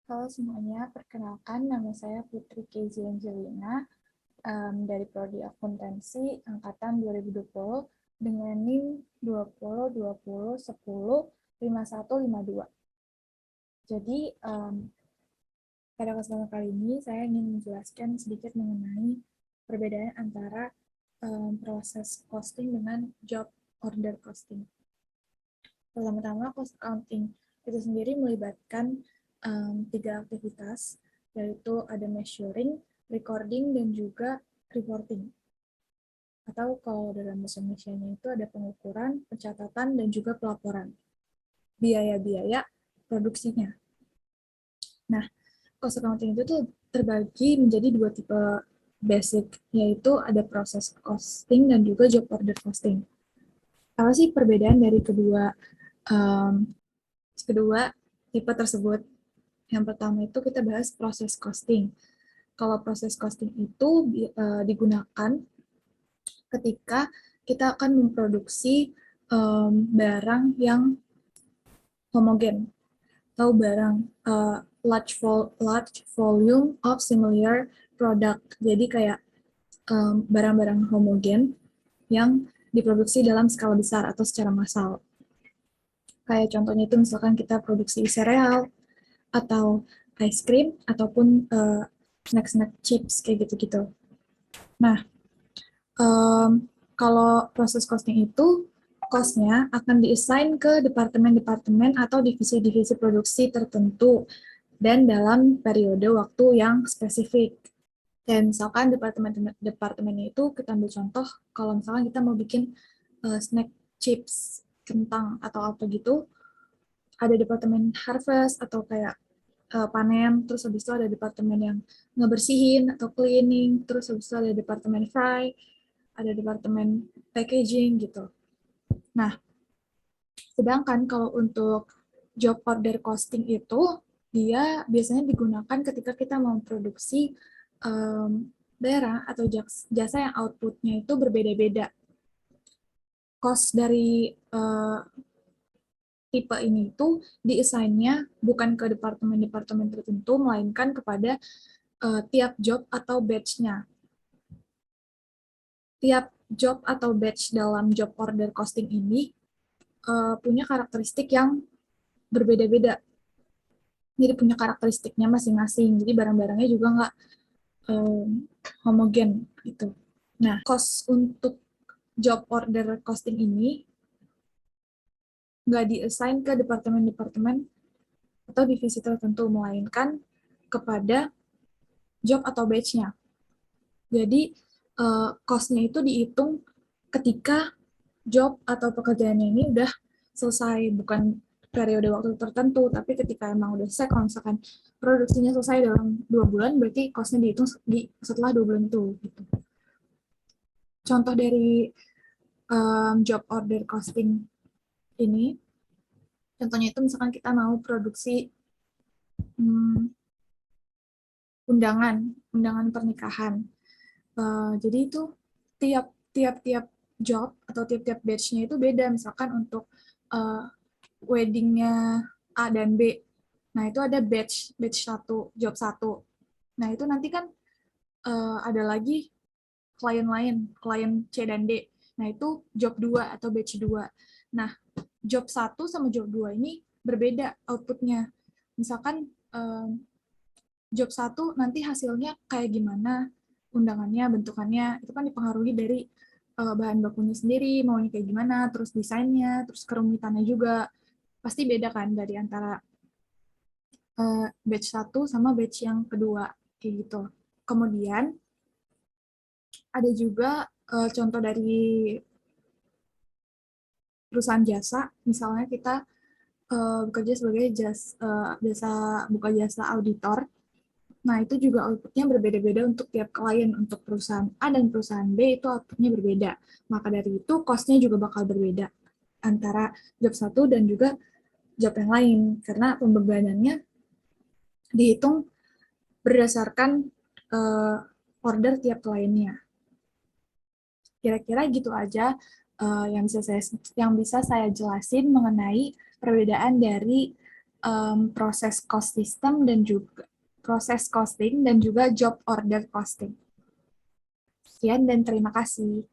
Halo semuanya, perkenalkan nama saya Putri Kezi Angelina dari Prodi Akuntansi Angkatan 2020 dengan NIM 20 20 10 5152. Jadi pada kesempatan kali ini saya ingin menjelaskan sedikit mengenai perbedaan antara proses costing dengan job order costing. Pertama-tama, cost accounting itu sendiri melibatkan tiga aktivitas, yaitu ada measuring, recording, dan juga reporting. Atau kalau dalam bahasa Indonesia-nya itu ada pengukuran, pencatatan, dan juga pelaporan. Biaya-biaya produksinya. Nah, cost accounting itu tuh terbagi menjadi dua tipe basic, yaitu ada proses costing dan juga job order costing. Apa sih perbedaan dari kedua tipe tersebut? Yang pertama itu kita bahas proses costing. Kalau proses costing itu digunakan ketika kita akan memproduksi barang yang homogen atau barang large volume of similar product. Jadi kayak barang-barang homogen yang diproduksi dalam skala besar atau secara massal. Kayak contohnya itu misalkan kita produksi sereal atau ice cream ataupun snack-snack chips kayak gitu-gitu. Nah, kalau proses costing itu cost-nya akan diassign ke departemen-departemen atau divisi-divisi produksi tertentu dan dalam periode waktu yang spesifik. Dan misalkan departemennya itu kita ambil contoh kalau misalkan kita mau bikin snack chips kentang atau apa gitu, ada departemen harvest atau kayak panen, terus habis itu ada departemen yang ngebersihin atau cleaning, terus habis itu ada departemen fry, ada departemen packaging gitu. Nah, sedangkan kalau untuk job order costing itu, dia biasanya digunakan ketika kita mau produksi barang atau jasa yang outputnya itu berbeda-beda. Cost dari tipe ini itu di-assign-nya bukan ke departemen-departemen tertentu, melainkan kepada tiap job atau batch-nya. Tiap job atau batch dalam job order costing ini punya karakteristik yang berbeda-beda. Jadi punya karakteristiknya masing-masing. Jadi barang-barangnya juga nggak homogen gitu. Nah, cost untuk job order costing ini nggak di-assign ke departemen-departemen atau divisi tertentu, melainkan kepada job atau batch-nya. Jadi, cost-nya itu dihitung ketika job atau pekerjaannya ini udah selesai, bukan periode waktu tertentu, tapi ketika emang udah selesai, kalau misalkan produksinya selesai dalam 2 bulan, berarti cost-nya dihitung setelah 2 bulan itu. Gitu. Contoh dari job order costing ini, contohnya itu misalkan kita mau produksi undangan pernikahan. Jadi itu tiap-tiap job atau tiap-tiap batch-nya itu beda. Misalkan untuk wedding-nya A dan B. Nah, itu ada batch 1, job 1. Nah, itu nanti kan ada lagi klien lain, klien C dan D. Nah, itu job 2 atau batch 2. Nah, job 1 sama job 2 ini berbeda outputnya. Misalkan job 1 nanti hasilnya kayak gimana, undangannya, bentukannya, itu kan dipengaruhi dari bahan bakunya sendiri, maunya kayak gimana, terus desainnya, terus kerumitannya juga. Pasti beda kan dari antara batch 1 sama batch yang kedua, kayak gitu. Kemudian, ada juga contoh dari perusahaan jasa, misalnya kita bekerja sebagai buka jasa auditor. Nah, itu juga outputnya berbeda-beda untuk tiap klien. Untuk perusahaan A dan perusahaan B itu outputnya berbeda. Maka dari itu, cost-nya juga bakal berbeda antara job satu dan juga job yang lain. Karena pembebanannya dihitung berdasarkan order tiap kliennya. Kira-kira gitu aja yang bisa saya jelasin mengenai perbedaan dari proses cost system dan juga proses costing dan juga job order costing. Sekian dan terima kasih.